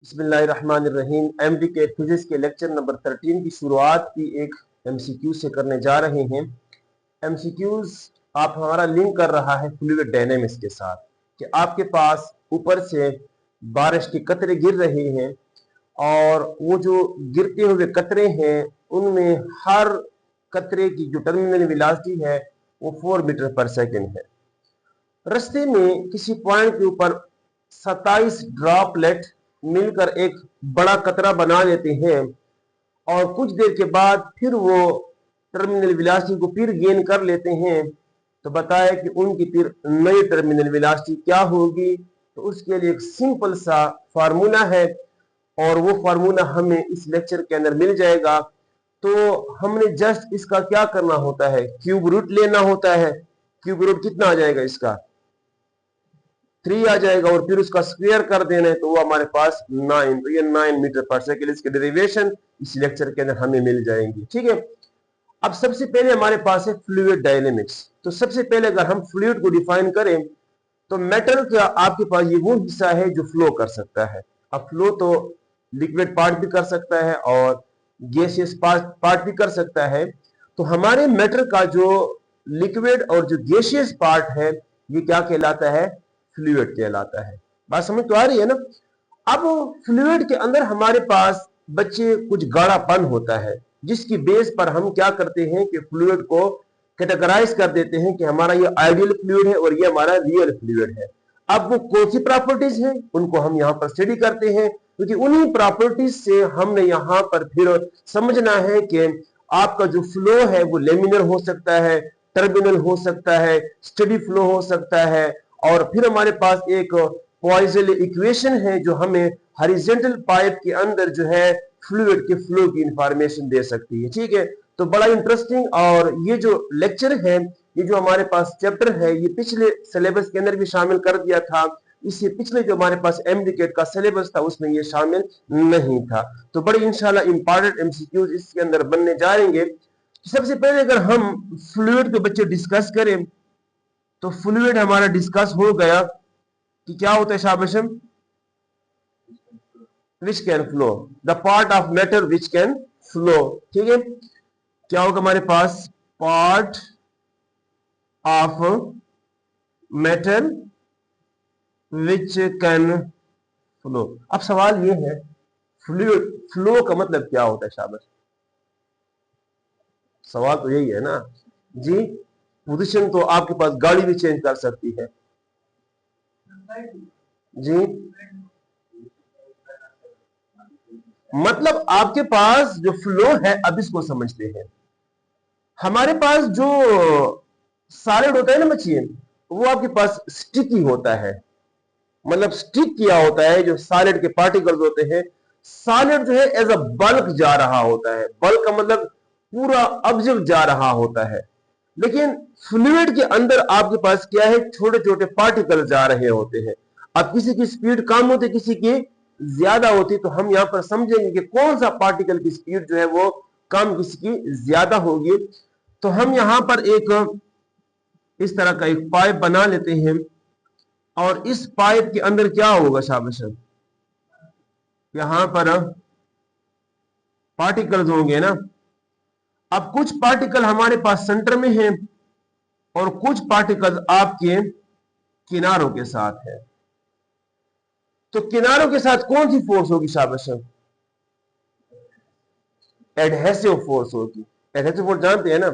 बिस्मिल्लाहिर्रहमानिर्रहीम। एमडीके फिजिक्स के lecture number 13 की शुरुआत की एक एमसीक्यू से करने जा रहे हैं। एमसीक्यूज आप हमारा लिंक कर रहा है फ्लूइड डायनेमिक्स के साथ कि आपके पास ऊपर से बारिश के कतरे गिर रहे हैं और वो जो गिरते हुए कतरे हैं उनमें हर कतरे की जो टर्मिनल वेलोसिटी है वो 4 मीटर पर सेकेंड है। रास्ते में किसी पॉइंट के ऊपर 27 ड्रॉपलेट मिलकर एक बड़ा कतरा बना लेते हैं और कुछ देर के बाद फिर वो टर्मिनल वेलोसिटी को फिर गेन कर लेते हैं। तो बताया कि उनकी फिर नई टर्मिनल वेलोसिटी क्या होगी। तो उसके लिए एक सिंपल सा फार्मूला है और वो फार्मूला हमें इस लेक्चर के अंदर मिल जाएगा। तो हमने जस्ट इसका क्या करना होता है, क्यूब रूट लेना होता है। क्यूब रूट कितना आ जाएगा, इसका 3 आ जाएगा और फिर उसका स्क्वायर कर देना है तो वो हमारे पास 9। तो ये 9 मीटर पर सेकेंड इसके डेरिवेशन इस लेक्चर के अंदर हमें मिल जाएंगी। ठीक है, अब सबसे पहले हमारे पास है फ्लूइड डायनेमिक्स। तो सबसे पहले अगर हम फ्लूइड को डिफाइन करें तो मेटल का आपके पास ये वो हिस्सा है जो फ्लो कर सकता है। अब फ्लो तो लिक्विड पार्ट भी कर सकता है और गैसियस पार्ट भी कर सकता है। तो हमारे मेटल का जो लिक्विड और जो गैसियस पार्ट है ये क्या कहलाता है, फ्लूइड कहलाता है। बात समझ तो आ रही है ना। अब फ्लूइड के अंदर हमारे पास बच्चे कुछ गाढ़ापन होता है जिसकी बेस पर हम क्या करते हैं कि फ्लूइड को कैटेगराइज कर देते हैं कि हमारा ये आइडियल फ्लूइड है और ये हमारा रियल फ्लूइड है। अब वो कौन सी प्रॉपर्टीज हैं उनको हम यहाँ पर स्टडी करते हैं क्योंकि उन्हीं प्रॉपर्टीज से हमने यहाँ पर फिर समझना है कि आपका जो फ्लो है वो लेमिनर हो सकता है, टर्मिनल हो सकता है, स्टडी फ्लो हो सकता है और फिर हमारे पास एक पॉइजन इक्वेशन है जो हमें हॉरिजॉन्टल पाइप के अंदर जो है फ्लूइड के फ्लो की इंफॉर्मेशन दे सकती है। ठीक है, तो बड़ा इंटरेस्टिंग और ये जो लेक्चर है, ये जो हमारे पास चैप्टर है, ये पिछले सिलेबस के अंदर भी शामिल कर दिया था। इससे पिछले जो हमारे पास एमडीकेट का सिलेबस था उसमें ये शामिल नहीं था। तो बड़े इंशाल्लाह इंपॉर्टेंट एमसीक्यूज इसके अंदर बनने जाएंगे। सबसे पहले अगर हम फ्लूइड के बच्चे डिस्कस करें तो फ्लूइड हमारा डिस्कस हो गया कि क्या होता है शाबाशम, which can flow, the part of matter which can flow. ठीक है, क्या होगा हमारे पास, part of matter which can flow. अब सवाल ये है फ्लूइड फ्लो का मतलब क्या होता है शाबाश, सवाल तो यही है ना जी। पोजीशन तो आपके पास गाड़ी भी चेंज कर सकती है जी। मतलब आपके पास जो फ्लो है, अब इसको समझते हैं। हमारे पास जो सॉलिड होता है ना बच्चिए, वो आपके पास स्टिकी होता है, मतलब स्टिक किया होता है। जो सॉलिड के पार्टिकल्स होते हैं, सॉलिड जो है एज अ बल्क जा रहा होता है। बल्क का मतलब पूरा ऑब्जेक्ट जा रहा होता है। लेकिन फ्लूइड के अंदर आपके पास क्या है, छोटे छोटे पार्टिकल जा रहे होते हैं। अब किसी की स्पीड कम होती, किसी की ज्यादा होती, तो हम यहां पर समझेंगे कि कौन सा पार्टिकल की स्पीड जो है वो कम, किसी की ज्यादा होगी। तो हम यहां पर एक इस तरह का एक पाइप बना लेते हैं और इस पाइप के अंदर क्या होगा शाबाश, यहां पर पार्टिकल्स होंगे ना। अब कुछ पार्टिकल हमारे पास सेंटर में हैं और कुछ पार्टिकल्स आपके किनारों के साथ है। तो किनारों के साथ कौन सी फोर्स होगी शाबाश, एडहेसिव फोर्स होगी। एडहेसिव फोर्स जानते हैं ना,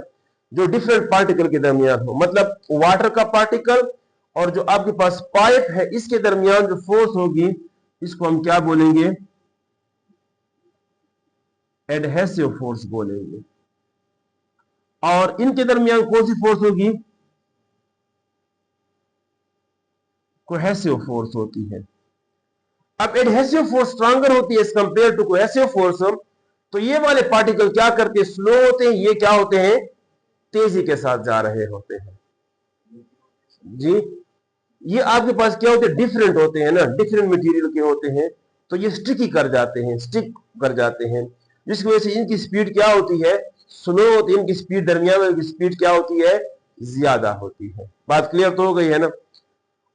जो डिफरेंट पार्टिकल के दरमियान हो। मतलब वाटर का पार्टिकल और जो आपके पास पाइप है इसके दरमियान जो फोर्स होगी इसको हम क्या बोलेंगे, एडहेसिव फोर्स बोलेंगे। और इनके दरमियान कौन सी फोर्स होगी, कोहेसिव फोर्स होती है। अब एडहेसिव फोर्स स्ट्रांगर होती है as compare to cohesive force. तो ये वाले पार्टिकल क्या करते हैं, स्लो होते हैं, ये क्या होते हैं, तेजी के साथ जा रहे होते हैं जी। ये आपके पास क्या होते हैं, डिफरेंट होते हैं ना, डिफरेंट मटेरियल के होते हैं। तो ये स्टिकी कर जाते हैं, स्टिक कर जाते हैं, जिसकी वजह से इनकी स्पीड क्या होती है, स्लो होती है। इनकी स्पीड दरमियान में इनकी स्पीड क्या होती है, ज्यादा होती है। बात क्लियर तो हो गई है ना।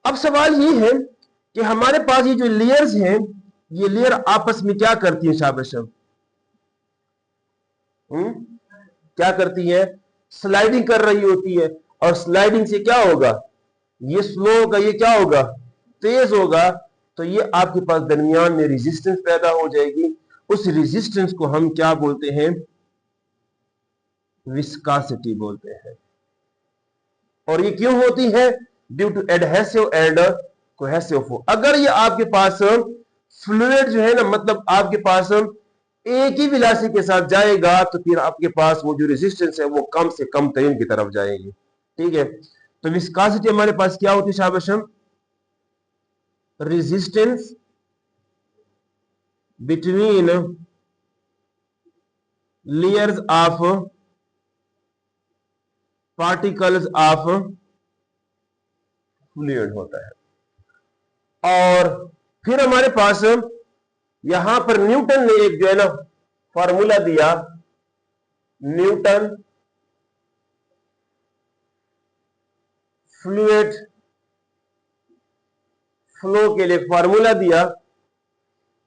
अब सवाल ये है कि हमारे पास ये जो लेयर्स हैं ये लेयर आपस में क्या करती है शाबाश? क्या करती है? स्लाइडिंग कर रही होती है, और स्लाइडिंग से क्या होगा? ये स्लो होगा, ये क्या होगा? तेज होगा। तो ये आपके पास दरमियान में रेजिस्टेंस पैदा हो जाएगी। उस रेजिस्टेंस को हम क्या बोलते हैं? विस्कासिटी बोलते हैं। और ये क्यों होती है? Due to adhesive and cohesive force. अगर ये आपके पास फ्लूइड जो है ना, मतलब आपके पास एक ही वेलोसिटी के साथ जाएगा, तो फिर आपके पास वो जो रेजिस्टेंस है वो कम से कम तरीन की तरफ जाएगी। ठीक है, तो विस्कासिटी हमारे पास क्या होती है शाबाश? Resistance between layers of particles of fluid होता है। और फिर हमारे पास यहां पर न्यूटन ने एक जो है ना फॉर्मूला दिया, न्यूटन फ्लूइड फ्लो के लिए फॉर्मूला दिया।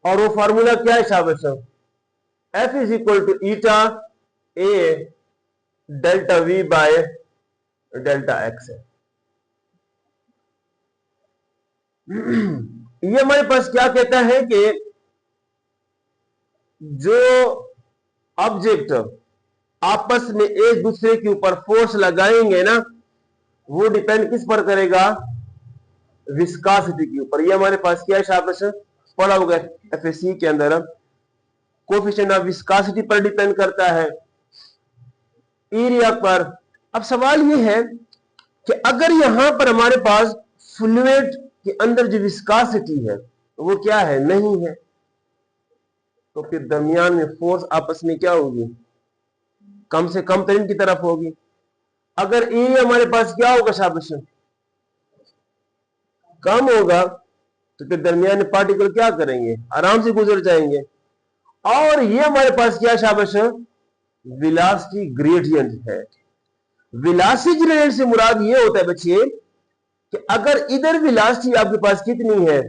और वो फॉर्मूला क्या है शाबाश? F is equal to eta A delta V by delta X है। ये हमारे पास क्या कहता है कि जो ऑब्जेक्ट आपस में एक दूसरे के ऊपर फोर्स लगाएंगे ना, वो डिपेंड किस पर करेगा? विस्कासिटी के ऊपर। ये हमारे पास क्या है शाबाश? पढ़ा होगा एफएससी के अंदर, कोएफिशिएंट ऑफ विस्कासिटी पर डिपेंड करता है, एरिया पर। अब सवाल ये है कि अगर यहां पर हमारे पास फ्लूइड के अंदर जो विस्कासिटी है वो क्या है? नहीं है, तो फिर दरमियान में फोर्स आपस में क्या होगी? कम से कम तरीन की तरफ होगी। अगर एरिया हमारे पास क्या होगा शाबाश? कम होगा, तो फिर दरमियान में पार्टिकल क्या करेंगे? आराम से गुजर जाएंगे। और ये हमारे पास क्या शाबाश? वेलोसिटी ग्रेडियंट है। वेलोसिटी ग्रेडियंट से मुराद ये होता है बच्चे कि अगर इधर वेलोसिटी आपके पास कितनी है?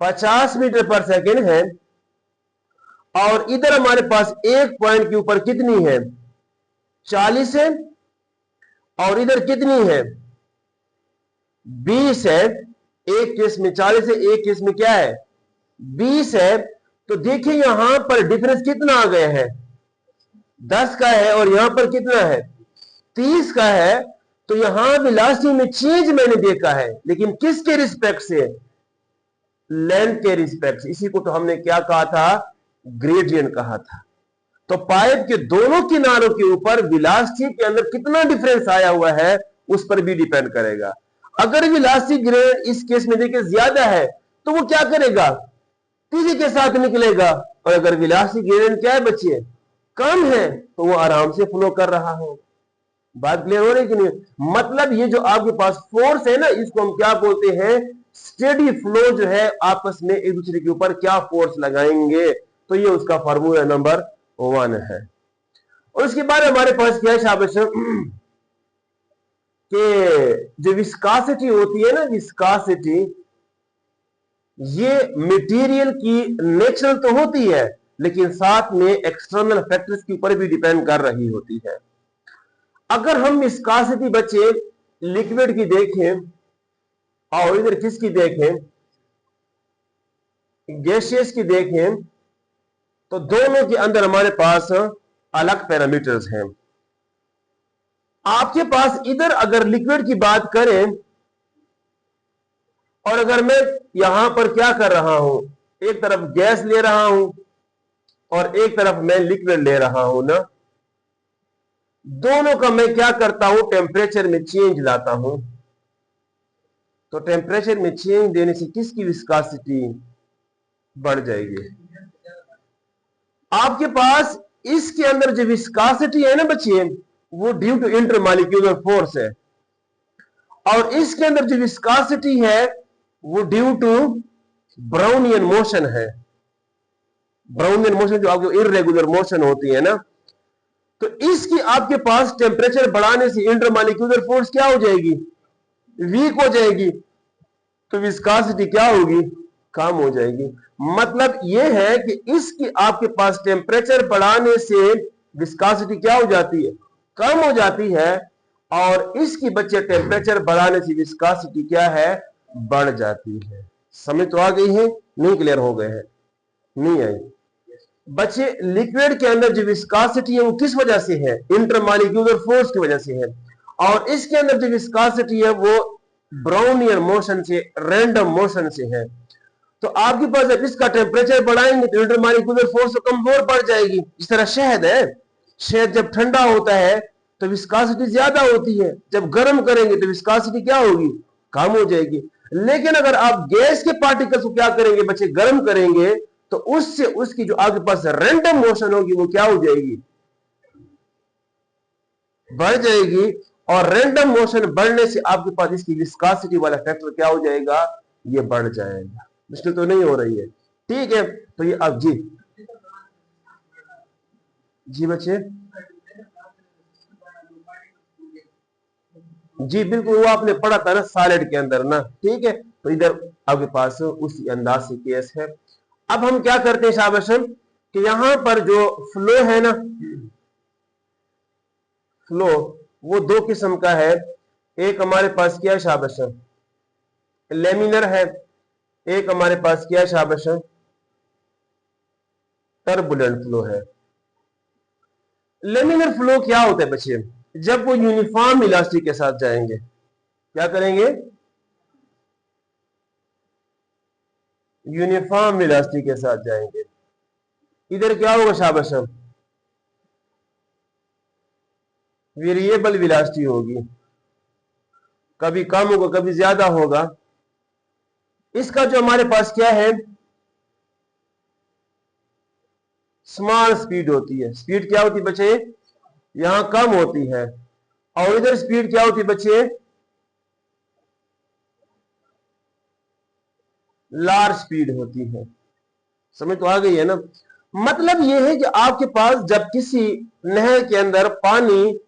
50 मीटर पर सेकेंड है, और इधर हमारे पास एक पॉइंट के ऊपर कितनी है? 40 है, और इधर कितनी है? 20 है। एक केस में 40 है, एक केस में क्या है? 20 है। तो देखिए यहां पर डिफरेंस कितना आ गया है? 10 का है, और यहां पर कितना है? 30 का है। तो यहां वेलोसिटी में चेंज मैंने देखा है, लेकिन किसके रिस्पेक्ट से? लेंथ के रिस्पेक्ट से। इसी को तो हमने क्या कहा था? ग्रेडियंट कहा था। तो पाइप के दोनों किनारों के ऊपर वेलोसिटी के अंदर कितना डिफरेंस आया हुआ है उस पर भी डिपेंड करेगा। अगर वेलोसिटी ग्रेडियंट इस केस में देखिए ज्यादा है, तो वो क्या करेगा? तेजी के साथ निकलेगा। और अगर वेलोसिटी ग्रेडियंट क्या है बच्चे? कम है, तो वो आराम से फ्लो कर रहा है। बात क्लियर हो रही कि नहीं? मतलब ये जो आपके पास फोर्स है ना, इसको हम क्या बोलते हैं? स्टेडी फ्लो जो है, आपस में एक दूसरे के ऊपर क्या फोर्स लगाएंगे, तो ये उसका फार्मूला नंबर 1 है। और उसके बाद हमारे पास क्या है शाबाश? कि जो विस्कासिटी होती है ना, विस्कासिटी ये मटेरियल की नेचुरल तो होती है, लेकिन साथ में एक्सटर्नल फैक्टर्स के ऊपर भी डिपेंड कर रही होती है। अगर हम विस्कासिटी बच्चे लिक्विड की देखें और इधर किसकी देखें? गैसियस की देखें, तो दोनों के अंदर हमारे पास अलग पैरामीटर्स हैं। आपके पास इधर अगर लिक्विड की बात करें, और अगर मैं यहां पर क्या कर रहा हूं? एक तरफ गैस ले रहा हूं और एक तरफ मैं लिक्विड ले रहा हूं ना, दोनों का मैं क्या करता हूं? टेम्परेचर में चेंज लाता हूं। तो टेम्परेचर में चेंज देने से किसकी विस्कासिटी बढ़ जाएगी? आपके पास इसके अंदर जो विस्कासिटी है ना बच्चे, वो ड्यू टू इंटरमॉलिक्यूलर फोर्स है। और इसके अंदर जो विस्कासिटी है वो ड्यू टू ब्राउनियन मोशन है। ब्राउनियन मोशन जो आपको इररेगुलर मोशन होती है ना, तो इसकी आपके पास टेम्परेचर बढ़ाने से इंटरमॉलिक्यूलर फोर्स क्या हो जाएगी? वीक हो जाएगी। तो विस्कासिटी क्या होगी? कम हो जाएगी। मतलब यह है कि इसकी आपके पास टेम्परेचर बढ़ाने से विस्कोसिटी क्या हो जाती है, कम हो जाती है, और इसकी बच्चे टेम्परेचर बढ़ाने से विस्कोसिटी क्या है, बढ़ जाती है। समझ तो आ गई है, नहीं क्लियर हो गए हैं, नहीं आई बच्चे? लिक्विड के अंदर जो विस्कोसिटी है वो किस वजह से है, इंटरमॉलिक्यूलर फोर्स की वजह से है, और इसके अंदर जो विस्कोसिटी है वो ब्राउनियर मोशन से, रैंडम मोशन से है। तो आपके पास जब इसका टेम्परेचर बढ़ाएंगे तो इंटरमॉलिक्यूलर फोर्स तो कमजोर पड़ जाएगी। इस तरह शहद है, शहद जब ठंडा होता है तो विस्कोसिटी ज्यादा होती है, जब गर्म करेंगे तो विस्कोसिटी क्या होगी, कम हो जाएगी। लेकिन अगर आप गैस के पार्टिकल्स को क्या करेंगे बच्चे, गर्म करेंगे, तो उससे उसकी जो आपके पास रैंडम मोशन होगी वो क्या हो जाएगी, बढ़ जाएगी, और रैंडम मोशन बढ़ने से आपके पास इसकी विस्कोसिटी वाला फैक्टर क्या हो जाएगा, ये बढ़ जाएगा। मुश्किल तो नहीं हो रही है, ठीक है? तो ये अब जी बच्चे, जी बिल्कुल, वो आपने पढ़ा था ना सॉलिड के अंदर ना, ठीक है? तो इधर आपके पास उसी अंदाज से केस है। अब हम क्या करते हैं शाबाश, कि यहां पर जो फ्लो है ना, फ्लो वो दो किस्म का है। एक हमारे पास क्या है शाबाश, लेमिनर है, एक हमारे पास क्या है शाबाश, टर्बुलेंट फ्लो है। लेमिनर फ्लो क्या होता है बच्चे, जब वो यूनिफॉर्म इलास्टिक के साथ जाएंगे, क्या करेंगे, यूनिफॉर्म इलास्टिक के साथ जाएंगे। इधर क्या होगा शाबाश, वेरिएबल वेलोसिटी होगी, कभी कम होगा कभी ज्यादा होगा। इसका जो हमारे पास क्या है, स्मॉल स्पीड होती है। स्पीड क्या होती है बच्चे, यहां कम होती है, और इधर स्पीड क्या होती है बच्चे, लार्ज स्पीड होती है। समझ तो आ गई है ना? मतलब यह है कि आपके पास जब किसी नहर के अंदर पानी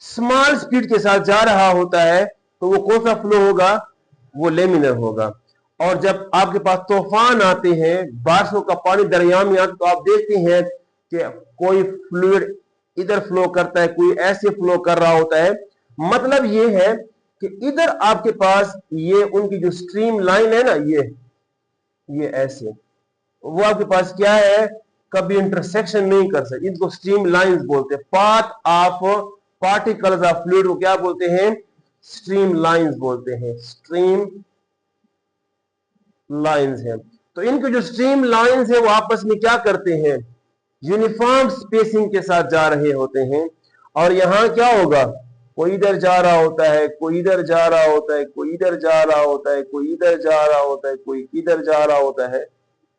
स्मॉल स्पीड के साथ जा रहा होता है तो वो कौन सा फ्लो होगा, वो लेमिनर होगा। और जब आपके पास तूफान आते हैं, बारिशों का पानी दरिया में आता, तो आप देखते हैं कि कोई फ्लूइड इधर फ्लो करता है, कोई ऐसे फ्लो कर रहा होता है। मतलब ये है कि इधर आपके पास ये उनकी जो स्ट्रीम लाइन है ना, ये ऐसे, वो आपके पास क्या है, कभी इंटरसेक्शन नहीं कर सकते। इनको स्ट्रीम लाइंस बोलते हैं। Path of particles of fluid को क्या बोलते हैं, स्ट्रीम लाइंस बोलते हैं, स्ट्रीम लाइंस है। तो इनके जो स्ट्रीम लाइंस है वो आपस में क्या करते हैं, यूनिफॉर्म स्पेसिंग के साथ जा रहे होते हैं। और यहां क्या होगा, कोई इधर जा रहा होता है, कोई इधर जा रहा होता है, कोई इधर जा रहा होता है, कोई इधर जा रहा होता है, कोई इधर जा रहा होता है।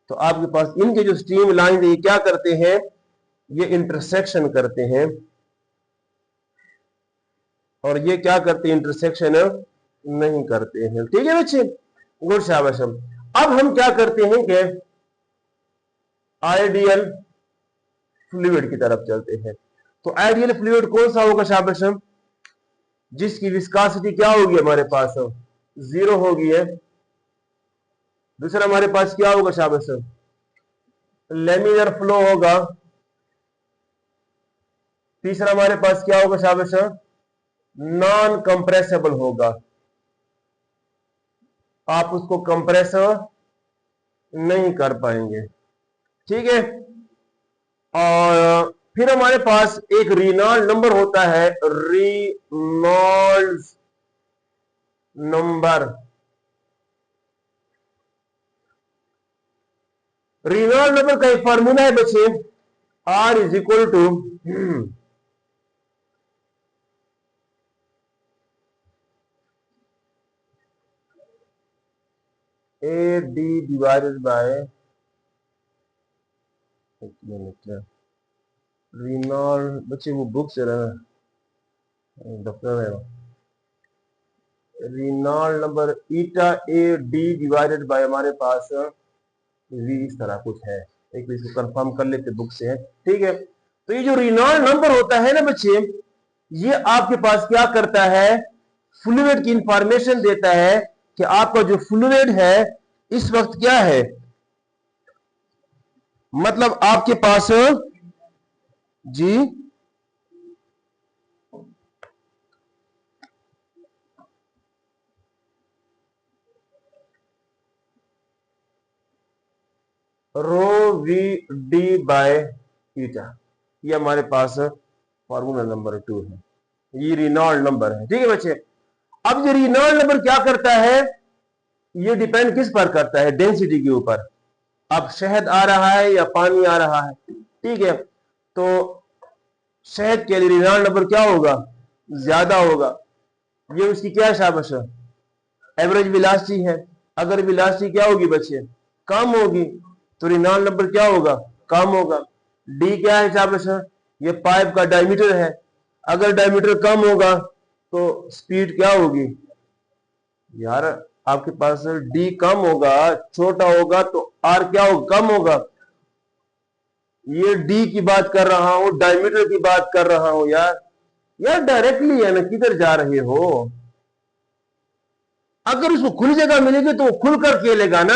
तो आपके पास इनके जो स्ट्रीम लाइन ये क्या करते हैं, ये इंटरसेक्शन करते हैं, और ये क्या करते हैं, इंटरसेक्शन नहीं करते हैं। ठीक है बच्चे, गुड शाबाश। अब हम क्या करते हैं कि आइडियल फ्लूइड की तरफ चलते हैं। तो आइडियल फ्लूइड कौन सा होगा शाबाश, जिसकी विस्कोसिटी क्या होगी हमारे पास, जीरो होगी है। दूसरा हमारे पास क्या होगा शाबाश, लेमिनर फ्लो होगा। तीसरा हमारे पास क्या होगा शाबाश, नॉन कंप्रेसिबल होगा, आप उसको कंप्रेस नहीं कर पाएंगे। ठीक है, और फिर हमारे पास एक रेनॉल्ड नंबर होता है, रेनॉल्ड नंबर। रेनॉल्ड नंबर का एक फार्मूला है बच्चे, R is equal to AD divided by, Reynold बच्चे वो बुक से रहा डॉक्टर है, Reynold number eta AD divided by हमारे पास V, इस तरह कुछ है, एक इसको कंफर्म कर लेते बुक से है। ठीक है, तो ये जो रेनॉल्ड नंबर होता है ना बच्चे, ये आपके पास क्या करता है, फ्लूइड की इंफॉर्मेशन देता है कि आपका जो फ्लूइड है इस वक्त क्या है, मतलब आपके पास जी रो वी डी बाय ईटा, ये हमारे पास फॉर्मूला नंबर 2 है, ये रिनॉल्ड नंबर है। ठीक है बच्चे, अब ये रिनॉल्ड नंबर क्या करता है, ये डिपेंड किस पर करता है, डेंसिटी के ऊपर। अब शहद आ रहा है या पानी आ रहा है, ठीक है, तो शहद के लिए रिनॉल्ड नंबर क्या होगा, ज्यादा होगा। ये उसकी क्या शाबाश है, एवरेज विलासिटी है। अगर विलासिटी क्या होगी बच्चे, कम होगी, तो रिनॉल्ड नंबर क्या होगा, कम होगा। डी क्या है शाबाश है, ये पाइप का डायमीटर है। अगर डायमीटर कम होगा तो स्पीड क्या होगी यार, आपके पास डी कम होगा, छोटा होगा, तो आर क्या होगा, कम होगा। ये डी की बात कर रहा हूं, डायमीटर की बात कर रहा हूं यार। यार डायरेक्टली है ना, किधर जा रहे हो। अगर उसको खुली जगह मिलेगी तो वो खुलकर खेलेगा ना,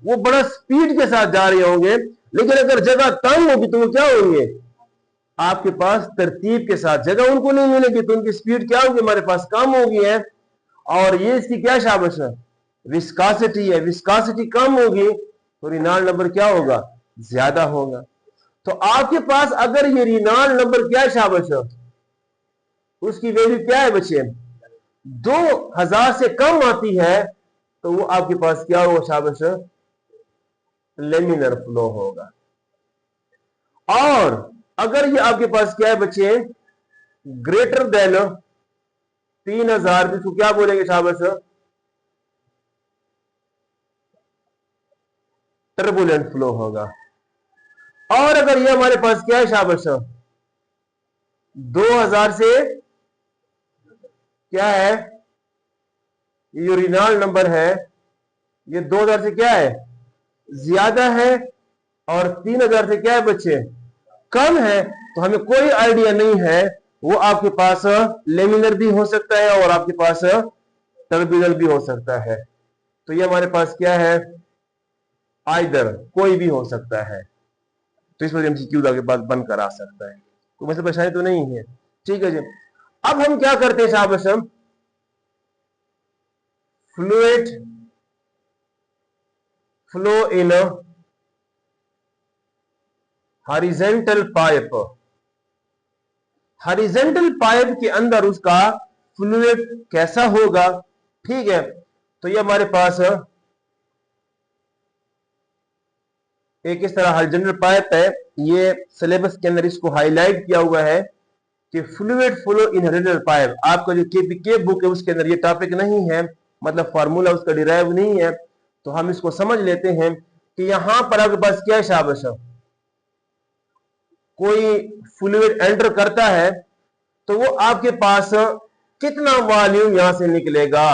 वो बड़ा स्पीड के साथ जा रहे होंगे। लेकिन अगर जगह तंग होगी तो वो क्या होंगे, आपके पास तरतीब के साथ, जगह उनको नहीं मिलेगी तो उनकी स्पीड क्या होगी, हमारे पास कम होगी है। और ये इसकी क्या शाबाश है, विस्कासिटी है। विस्कासिटी कम होगी तो रिनॉल्ड नंबर क्या होगा, ज्यादा होगा। तो आपके पास अगर ये रिनॉल्ड नंबर क्या शाबाश है, उसकी वैल्यू क्या है बच्चे, 2000 से कम आती है, तो वो आपके पास क्या होगा शाबाश, लेमिनर फ्लो होगा। और अगर ये आपके पास क्या है बच्चे, ग्रेटर देन 3000, इसको क्या बोलेंगे शाबाश, टर्बुलेंट फ्लो होगा। और अगर ये हमारे पास क्या है शाबाश, 2000 से क्या है, ये जो रिनॉल्ड नंबर है, ये 2000 से क्या है, ज्यादा है, और 3000 से क्या है बच्चे, कम है। तो हमें कोई आइडिया नहीं है, वो आपके पास लेमिनर भी हो सकता है और आपके पास टर्बुलेंट भी हो सकता है। तो ये हमारे पास क्या है, आइदर, कोई भी हो सकता है। तो इस वजह एमसीक्यू आगे बात बंद करा सकता है, तो वैसे परेशानी तो नहीं है। ठीक है जी, अब हम क्या करते हैं साहब, हम fluid flow in horizontal pipe, horizontal pipe के अंदर उसका फ्लूइड कैसा होगा। ठीक है, तो ये हमारे पास एक इस तरह हॉरिजॉन्टल पाइप है। ये सिलेबस के अंदर इसको हाईलाइट किया हुआ है कि fluid flow in horizontal pipe. आपका जो केपीके बुक है उसके अंदर ये टॉपिक नहीं है, मतलब फार्मूला उसका डिराइव नहीं है। तो हम इसको समझ लेते हैं कि यहां पर आपके पास क्या शाबाश, कोई फ्लूइड एंटर करता है तो वो आपके पास कितना वॉल्यूम यहां से निकलेगा।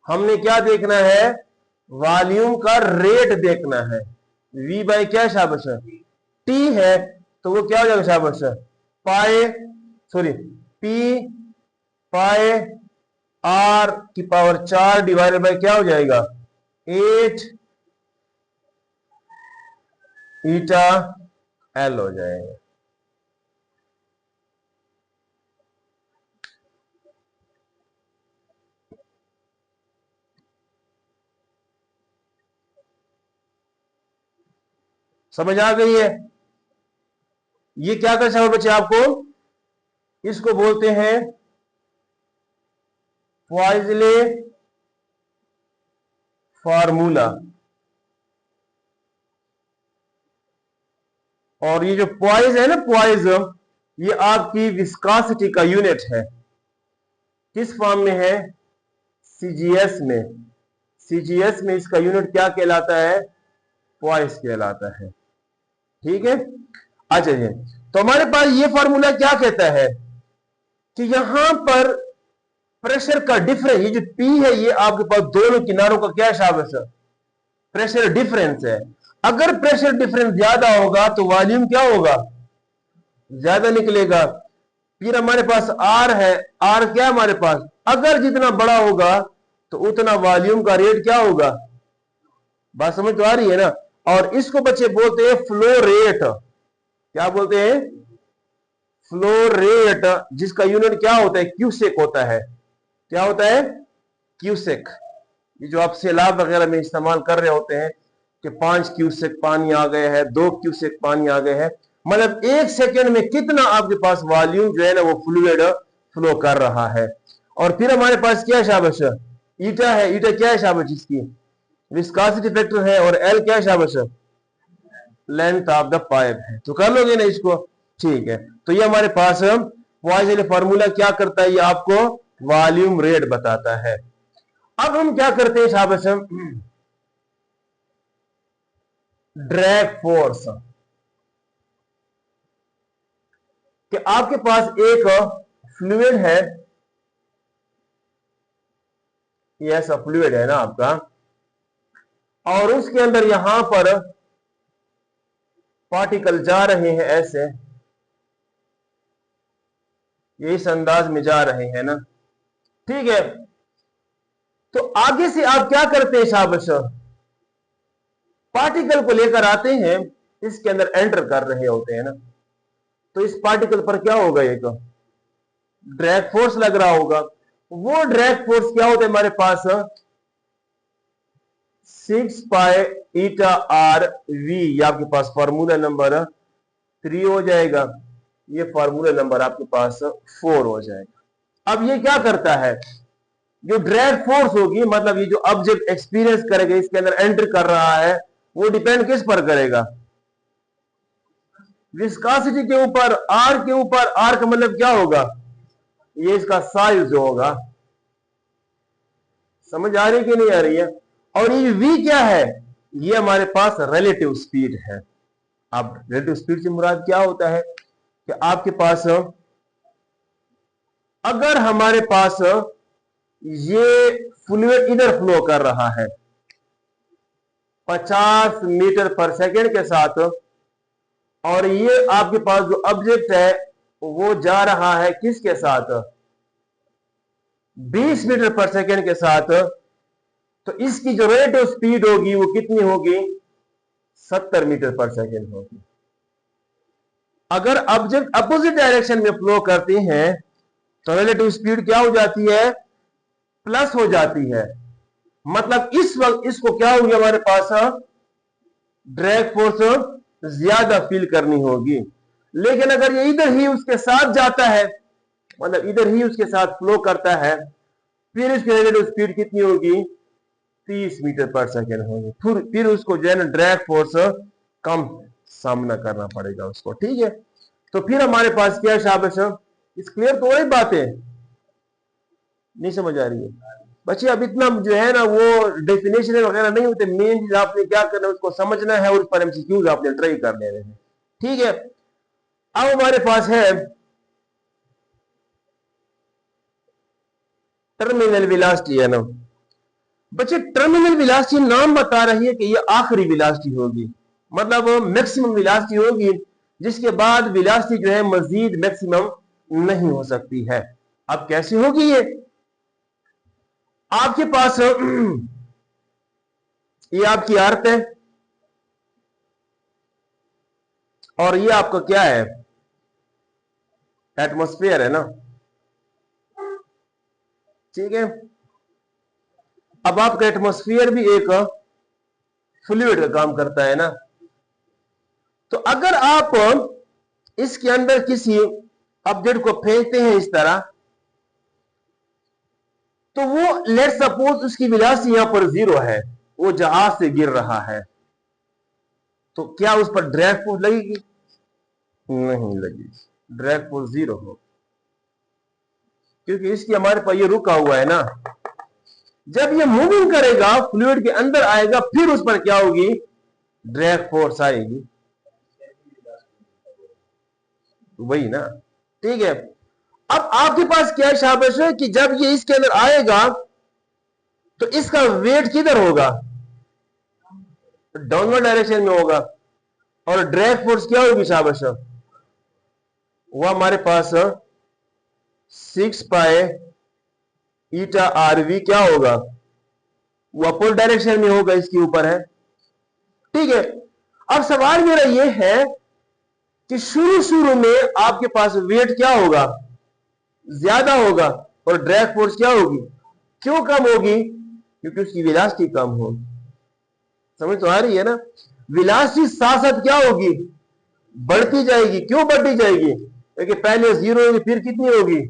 हमने क्या देखना है, वॉल्यूम का रेट देखना है। V बाई क्या शाबाश है, टी है, तो वो क्या हो जाएगा शाबाश, पाए सॉरी P पाए R की पावर 4 डिवाइडेड बाय क्या हो जाएगा, 8 ईटा L हो जाएगा। समझ आ गई है। ये क्या कर सकते बच्चे आपको, इसको बोलते हैं पॉइजले फार्मूला। और ये जो पॉइज है ना, पॉइज, ये आपकी विस्कासिटी का यूनिट है। किस फॉर्म में है, सीजीएस में। सीजीएस में इसका यूनिट क्या कहलाता है, पॉइज कहलाता है। ठीक है, अच्छा जी, तो हमारे पास ये फार्मूला क्या कहता है कि यहां पर प्रेशर का डिफरेंस, ये जो पी है, ये आपके पास दोनों किनारों का क्या शाबाश है, प्रेशर डिफरेंस है। अगर प्रेशर डिफरेंस ज्यादा होगा तो वॉल्यूम क्या होगा, ज्यादा निकलेगा। फिर हमारे पास आर है, आर क्या है हमारे पास, अगर जितना बड़ा होगा तो उतना वॉल्यूम का रेट क्या होगा। बात समझ तो आ रही है ना। और इसको बच्चे बोलते हैं फ्लो रेट। क्या बोलते हैं? फ्लो रेट, जिसका यूनिट क्या होता है? क्यूसेक होता है। क्या होता है? क्यूसेक। ये जो आप सैलाब वगैरह में इस्तेमाल कर रहे होते हैं कि 5 क्यूसेक पानी आ गए हैं, 2 क्यूसेक पानी आ गए हैं, मतलब 1 सेकंड में कितना आपके पास वॉल्यूम जो है ना वो फ्लूइड फ्लो कर रहा है। और फिर हमारे पास क्या है शाबाश? ईटा है। ईटा क्या है शाबाश? इसकी विस्कोसिटी फैक्टर है। और एल क्या है शाबाश? लेंथ ऑफ द पाइप है। तो कर लोगे ना इसको? ठीक है। तो ये हमारे पास पॉइजन फार्मूला क्या करता है? ये आपको वॉल्यूम रेट बताता है। अब हम क्या करते हैं शाबाश? Drag force. कि आपके पास एक फ्लूइड है, ये ऐसा फ्लूइड है ना आपका, और उसके अंदर यहां पर पार्टिकल जा रहे हैं ऐसे, ये इस अंदाज में जा रहे हैं ना, ठीक है। तो आगे से आप क्या करते हैं शाबाश? पार्टिकल को लेकर आते हैं, इसके अंदर एंटर कर रहे होते हैं ना, तो इस पार्टिकल पर क्या होगा? एक ड्रैग फोर्स लग रहा होगा। वो ड्रैग फोर्स क्या होता है हमारे पास? 6 पाई ईटा आर वी। ये आपके पास फॉर्मूला नंबर 3 हो जाएगा, ये फॉर्मूला नंबर आपके पास 4 हो जाएगा। अब ये क्या करता है? जो ड्रैग फोर्स होगी, मतलब ये जो ऑब्जेक्ट एक्सपीरियंस करेगा, इसके अंदर एंटर कर रहा है, वो डिपेंड किस पर करेगा? विस्कोसिटी के ऊपर, आर के ऊपर। आर का मतलब क्या होगा? ये इसका साइज जो होगा। समझ आ रही है कि नहीं आ रही है? और ये v क्या है? ये हमारे पास रिलेटिव स्पीड है। अब रिलेटिव स्पीड से मुराद क्या होता है? कि आपके पास अगर हमारे पास ये फ्लूइड इधर फ्लो कर रहा है 50 मीटर पर सेकेंड के साथ, और ये आपके पास जो ऑब्जेक्ट है वो जा रहा है किसके साथ? 20 मीटर पर सेकेंड के साथ, तो इसकी जो रेट ऑफ स्पीड होगी वो कितनी होगी? 70 मीटर पर सेकेंड होगी। अगर ऑब्जेक्ट अपोजिट डायरेक्शन में फ्लो करते हैं तो रिलेटिव स्पीड क्या हो जाती है? प्लस हो जाती है। मतलब इस वक्त इसको क्या होगी? हमारे पास ड्रैग फोर्स ज्यादा फील करनी होगी। लेकिन अगर ये इधर ही उसके साथ जाता है, मतलब इधर ही उसके साथ फ्लो करता है, फिर इसकी रिलेटिव स्पीड कितनी होगी? 30 मीटर पर सेकेंड होगी। फिर उसको जो है ना ड्रैग फोर्स कम सामना करना पड़ेगा उसको, ठीक है। तो फिर हमारे पास क्या है शाबाश? इस क्लियर तो वही बात है, नहीं समझ आ रही है बच्चे? अब इतना जो है ना वो डेफिनेशन वगैरह नहीं होते। मेन चीज आपने क्या करना है, उसको समझना है, और उस पर एमसीक्यूज आपने ट्राई कर लेने हैं, ठीक है। अब हमारे पास है टर्मिनल वेलोसिटी, है ना बच्चे? टर्मिनल वेलोसिटी नाम बता रही है कि ये आखिरी वेलोसिटी होगी, मतलब मैक्सिमम वेलोसिटी होगी, जिसके बाद वेलोसिटी जो है मजीद मैक्सिमम नहीं हो सकती है। अब कैसे होगी ये? आपके पास ये आपकी अर्थ है, और ये आपका क्या है? एटमॉस्फेयर है ना, ठीक है। अब आपका एटमॉस्फेयर भी एक फ्लूइड का काम करता है ना। तो अगर आप इसके अंदर किसी ऑब्जेक्ट को फेंकते हैं इस तरह, तो वो लेट सपोज उसकी वेलोसिटी यहां पर 0 है, वो जहाज से गिर रहा है, तो क्या उस पर ड्रैग फोर्स लगेगी? नहीं लगेगी। ड्रैग फोर्स 0 हो, क्योंकि इसकी हमारे पास ये रुका हुआ है ना। जब ये मूविंग करेगा, फ्लूइड के अंदर आएगा, फिर उस पर क्या होगी? ड्रैग फोर्स आएगी, वही ना, ठीक है। अब आपके पास क्या शाबाश है कि जब ये इसके अंदर आएगा तो इसका वेट किधर होगा? डाउनवर्ड डायरेक्शन में होगा। और ड्रैग फोर्स क्या होगी शाबाश? वो हमारे पास 6 पाई ईटा आर वी क्या होगा? वो अपोजिट डायरेक्शन में होगा, इसके ऊपर है। ठीक है। अब सवाल मेरा ये है कि शुरू में आपके पास वेट क्या होगा, ज्यादा होगा, और ड्रैग फोर्स क्या होगी, क्यों कम होगी, क्योंकि उसकी वेलोसिटी कम होगी। समझ तो आ रही है ना। वेलोसिटी साथ साथ क्या होगी, बढ़ती जाएगी। क्यों बढ़ती जाएगी, क्योंकि पहले 0 होगी, फिर कितनी होगी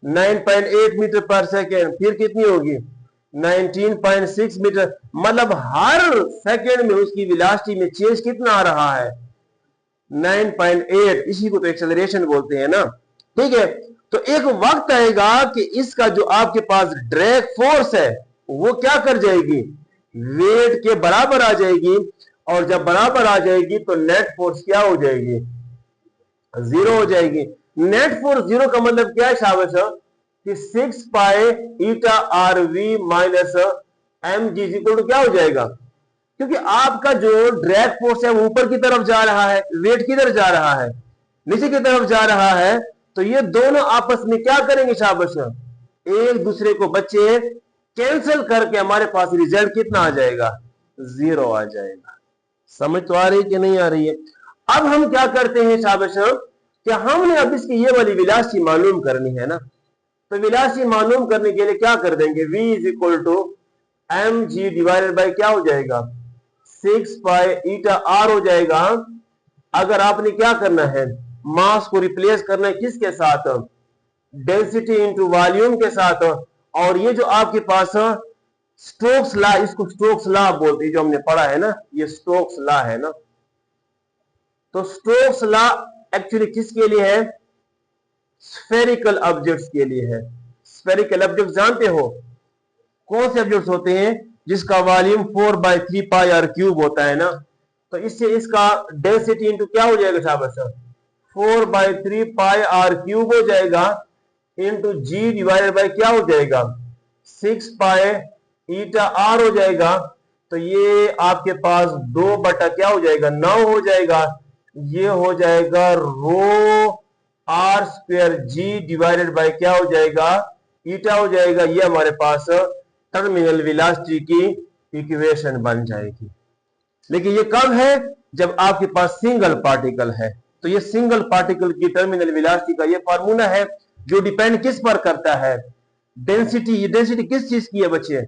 9.8 मीटर पर सेकेंड, फिर कितनी होगी 19.6 मीटर। मतलब हर सेकेंड में उसकी वेलोसिटी में चेंज कितना आ रहा है 9.8। इसी को तो एक्सेलरेशन बोलते हैं ना। ठीक है। तो एक वक्त आएगा कि इसका जो आपके पास ड्रैग फोर्स है वो क्या कर जाएगी, वेट के बराबर आ जाएगी। और जब बराबर आ जाएगी तो नेट फोर्स क्या हो जाएगी, 0 हो जाएगी। नेट फोर्स 0 का मतलब क्या है शाबाश, कि 6 pi eta r v minus m g equal to क्या हो जाएगा, क्योंकि आपका जो ड्रैग फोर्स है वो ऊपर की तरफ जा रहा है, वेट किधर जा रहा है, नीचे की तरफ जा रहा है। तो ये दोनों आपस में क्या करेंगे शाबाश, एक दूसरे को बच्चे कैंसिल करके हमारे पास रिजल्ट कितना आ जाएगा, 0 आ जाएगा। समझ तो आ रही कि नहीं आ रही है। अब हम क्या करते हैं शाबाश, कि हमने अब इसकी ये वाली वेलोसिटी मालूम करनी है ना। तो वेलोसिटी मालूम करने के लिए क्या कर देंगे, v is equal to M G divided by क्या हो जाएगा 6 पाई ईटा आर हो जाएगा। अगर आपने क्या करना है, मास को रिप्लेस करना है किसके साथ, डेंसिटी इंटू वॉल्यूम के साथ। और ये जो आपके पास स्टोक्स लॉ, इसको स्टोक्स लॉ बोलते हैं, जो हमने पढ़ा है ना, ये स्टोक्स लॉ है ना। तो स्टोक्स लॉ एक्चुअली किसके लिए है, स्फेरिकल ऑब्जेक्ट्स के लिए है। स्फेरिकल ऑब्जेक्ट जानते हो कौन से ऑब्जेक्ट्स होते हैं, जिसका वॉल्यूम 4/3 पाई आर क्यूब होता है ना। तो इससे इसका डेंसिटी इंटू क्या हो जाएगा शाबाश, 4/3 पाई आर क्यूब हो जाएगा, इंटू जी डिवाइडेड बाई क्या हो जाएगा 6 पाई ईटा आर हो जाएगा। तो ये आपके पास 2 बटा क्या हो जाएगा 9 हो जाएगा। ये हो जाएगा rho r squared g divided by क्या हो जाएगा ईटा हो जाएगा। ये हमारे पास टर्मिनल वेलोसिटी की इक्वेशन बन जाएगी। लेकिन ये कब है, जब आपके पास सिंगल पार्टिकल है। तो ये सिंगल पार्टिकल की टर्मिनल वेलोसिटी का ये फार्मूला है, जो डिपेंड किस पर करता है, डेंसिटी। ये डेंसिटी किस चीज की है बच्चे,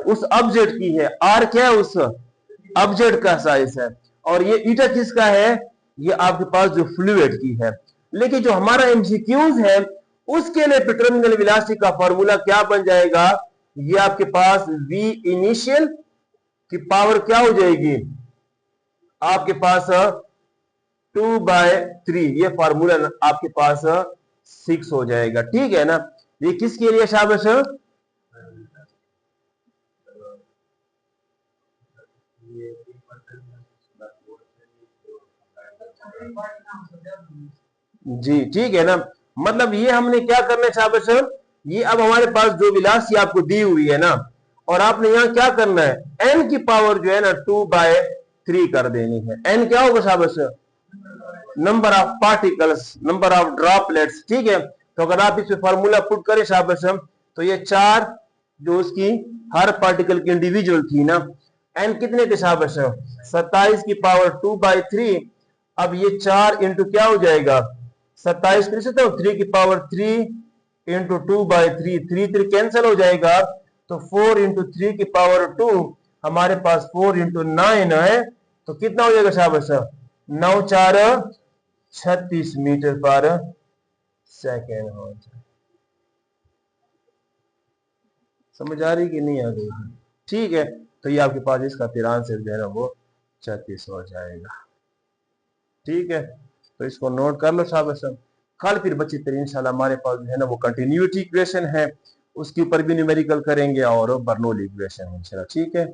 उस ऑब्जेक्ट की है। आर क्या है, उस ऑब्जेक्ट का साइज है। और ये ईटा किसका है, ये आपके पास जो फ्लूइड की है। लेकिन जो हमारा एमसीक्यूज है उसके लिए टर्मिनल वेलोसिटी का फार्मूला क्या बन जाएगा, ये आपके पास v इनिशियल की पावर क्या हो जाएगी आपके पास 2/3। ये फार्मूला आपके पास 6 हो जाएगा। ठीक है ना। ये किसके लिए शाबाश, जी ठीक है ना। मतलब ये हमने क्या करना है शाबाश, ये अब हमारे पास जो वेलोसिटी आपको दी हुई है ना, और आपने यहां क्या करना है, n की पावर जो है ना 2/3 कर देनी है। n क्या होगा शाबाश, number of particles, number of droplets. ठीक है। तो अगर आप इस फॉर्मूला पुट करें शाबाश, तो ये 4 जो उसकी हर पार्टिकल की इंडिविजुअल थी ना, n कितने थे शाबाश, 27 की पावर 2/3। अब ये 4 इंटू क्या हो जाएगा 27 फिर से, तो 3 की पावर 3 इंटू 2/3, 3 कैंसिल हो जाएगा। तो 4 इंटू 3 की पावर 2, हमारे पास 4 इंटू 9 है। तो कितना हो जाएगा शाबाश, 9 4 36 मीटर पर सेकेंड हो जाए। समझ आ रही कि नहीं आ रही, ठीक है। तो ये आपके पास इसका फिर आंसर जो है ना वो 36 हो जाएगा। ठीक है। तो इसको नोट कर लो शाबाश। कल फिर बच्चे फिर इंशाल्लाह हमारे पास जो है ना वो कंटिन्यूटी इक्वेशन है, उसके ऊपर भी न्यूमेरिकल करेंगे और बर्नौली इक्वेशन है इंशाल्लाह। ठीक है।